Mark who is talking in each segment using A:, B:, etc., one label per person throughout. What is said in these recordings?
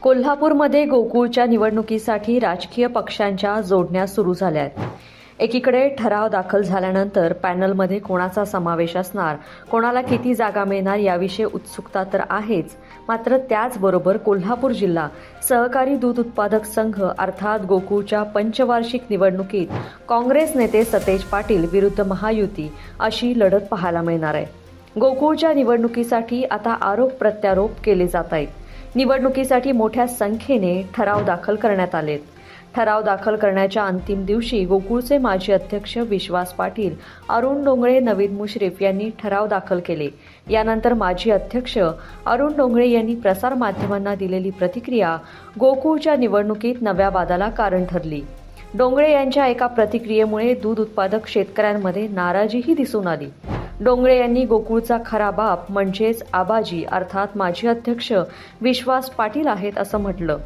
A: कोल्हापूरमध्ये गोकुळच्या निवडणुकीसाठी राजकीय पक्षांच्या जोडण्या सुरू झाल्या आहेत. एकीकडे ठराव दाखल झाल्यानंतर पॅनलमध्ये कोणाचा समावेश असणार, कोणाला किती जागा मिळणार याविषयी उत्सुकता तर आहेच. मात्र त्याचबरोबर कोल्हापूर जिल्हा सहकारी दूध उत्पादक संघ अर्थात गोकुळच्या पंचवार्षिक निवडणुकीत काँग्रेस नेते सतेज पाटील विरुद्ध महायुती अशी लढत पाहायला मिळणार आहे. गोकुळच्या निवडणुकीसाठी आता आरोप प्रत्यारोप केले जात आहेत. निवडणुकीसाठी मोठ्या संख्येने ठराव दाखल करण्यात आलेत. ठराव दाखल करण्याच्या अंतिम दिवशी गोकुळचे माजी अध्यक्ष विश्वास पाटील, अरुण डोंगळे, नवीन मुश्रीफ यांनी ठराव दाखल केले. यानंतर माजी अध्यक्ष अरुण डोंगळे यांनी प्रसारमाध्यमांना दिलेली प्रतिक्रिया गोकुळच्या निवडणुकीत नव्या वादाला कारण ठरली. डोंगळे यांच्या एका प्रतिक्रियेमुळे दूध उत्पादक शेतकऱ्यांमध्ये नाराजीही दिसून आली. डोंगळे यांनी गोकुळचा खरा बाप म्हणजेच आबाजी अर्थात माजी अध्यक्ष विश्वास पाटील आहेत असं म्हटलं.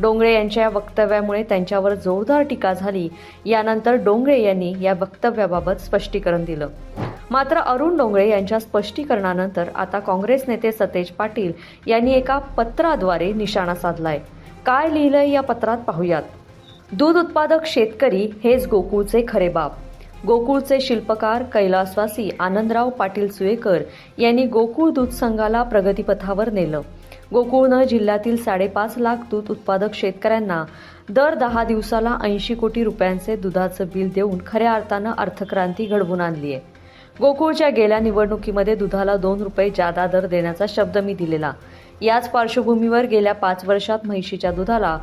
A: डोंगळे यांच्या या वक्तव्यामुळे त्यांच्यावर जोरदार टीका झाली. यानंतर डोंगळे यांनी या वक्तव्याबाबत स्पष्टीकरण दिलं. मात्र अरुण डोंगळे यांच्या स्पष्टीकरणानंतर आता काँग्रेस नेते सतेज पाटील यांनी एका पत्राद्वारे निशाणा साधलाय. काय लिहिलंय या पत्रात पाहूयात. दूध उत्पादक शेतकरी हेच गोकुळचे खरे बाप. गोकुळचे शिल्पकार कैलासवासी आनंदराव पाटील सुयेकर यांनी गोकुळ दूध संघाला प्रगतीपथावर नेलं. गोकुळनं जिल्ह्यातील 5.5 लाख दूध उत्पादक शेतकऱ्यांना दर 10 दिवसाला 80 कोटी रुपयांचे दुधाचं बिल देऊन खऱ्या अर्थानं अर्थक्रांती घडवून आणली आहे. गोकुळच्या गेल्या निवडणुकीमध्ये दुधाला 2 रुपये जादा दर देण्याचा शब्द मी दिलेला. याच पार्श्वभूमीवर गेल्या 5 वर्षात म्हैशीच्या दुधाला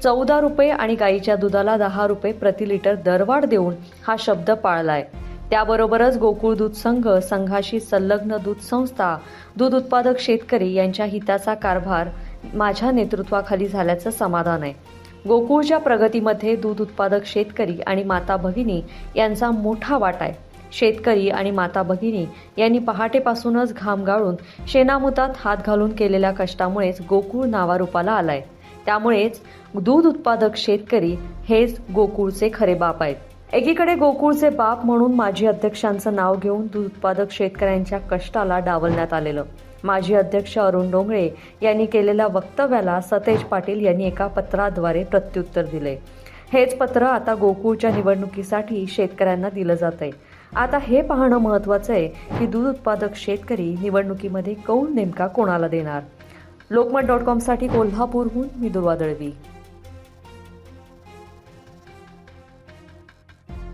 A: 14 रुपये आणि गाईच्या दुधाला 10 रुपये प्रति लिटर दरवाढ देऊन हा शब्द पाळलाय. त्याबरोबरच गोकुळ दूध संघ, संघाशी संलग्न दूध संस्था, दूध उत्पादक शेतकरी यांच्या हिताचा कारभार माझ्या नेतृत्वाखाली झाल्याचं समाधान आहे. गोकुळच्या प्रगतीमध्ये दूध उत्पादक शेतकरी आणि माता भगिनी यांचा मोठा वाटा आहे. शेतकरी आणि माता भगिनी यांनी पहाटेपासूनच घाम गाळून शेणामुतात हात घालून केलेल्या कष्टामुळेच गोकुळ नावारूपाला आलाय. त्यामुळेच दूध उत्पादक शेतकरी हेच गोकुळचे खरे बाप आहेत. एकीकडे गोकुळचे बाप म्हणून माजी अध्यक्षांचं नाव घेऊन दूध उत्पादक शेतकऱ्यांच्या कष्टाला डावलण्यात आलेलं. माजी अध्यक्ष अरुण डोंगळे यांनी केलेल्या वक्तव्याला सतेज पाटील यांनी एका पत्राद्वारे प्रत्युत्तर दिले. हेच पत्र आता गोकुळच्या निवडणुकीसाठी शेतकऱ्यांना दिलं जात आहे. आता हे पाहणं महत्त्वाचं आहे की दूध उत्पादक शेतकरी निवडणुकीमध्ये कौल नेमका कोणाला देणार. लोकमत.com साठी कोल्हापूरहून मी दुर्वा दळवी.